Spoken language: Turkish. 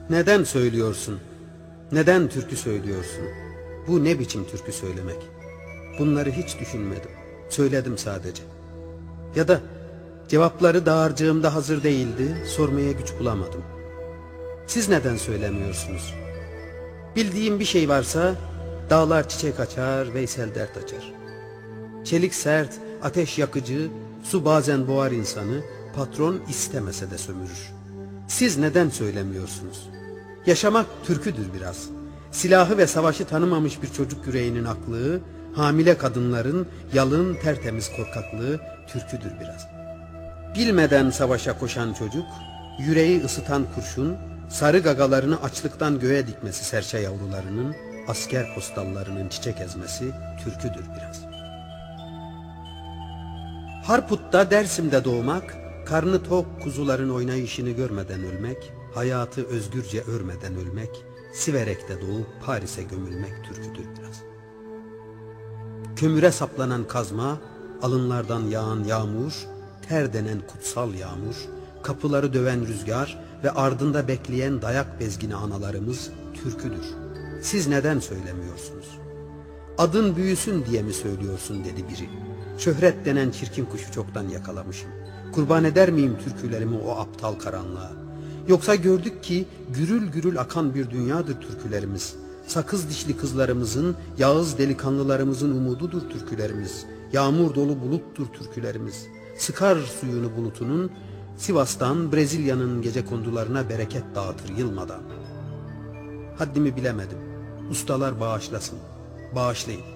Neden söylüyorsun? Neden türkü söylüyorsun? Bu ne biçim türkü söylemek? Bunları hiç düşünmedim. Söyledim sadece. Ya da cevapları dağarcığımda hazır değildi, sormaya güç bulamadım. Siz neden söylemiyorsunuz? Bildiğim bir şey varsa, dağlar çiçek açar, Veysel dert açar. Çelik sert, ateş yakıcı, su bazen boğar insanı, patron istemese de sömürür. Siz neden söylemiyorsunuz? Yaşamak türküdür biraz. Silahı ve savaşı tanımamış bir çocuk yüreğinin aklığı, hamile kadınların yalın tertemiz korkaklığı türküdür biraz. Bilmeden savaşa koşan çocuk, yüreği ısıtan kurşun, sarı gagalarını açlıktan göğe dikmesi serçe yavrularının, asker postallarının çiçek ezmesi türküdür biraz. Harput'ta Dersim'de doğmak, karnı tok kuzuların oynayışını görmeden ölmek, hayatı özgürce örmeden ölmek, Siverek'te doğup Paris'e gömülmek türküdür biraz. Kömüre saplanan kazma, alınlardan yağan yağmur, ter denen kutsal yağmur, kapıları döven rüzgar ve ardında bekleyen dayak bezgini analarımız türküdür. Siz neden söylemiyorsunuz? Adın büyüsün diye mi söylüyorsun dedi biri. Şöhret denen çirkin kuşu çoktan yakalamışım. Kurban eder miyim türkülerimi o aptal karanlığa? Yoksa gördük ki gürül gürül akan bir dünyadır türkülerimiz. Sakız dişli kızlarımızın, yağız delikanlılarımızın umududur türkülerimiz. Yağmur dolu buluttur türkülerimiz. Sıkar suyunu bulutunun, Sivas'tan Brezilya'nın gecekondularına bereket dağıtır yılmadan. Haddimi bilemedim. Ustalar bağışlasın. Bağışlayın.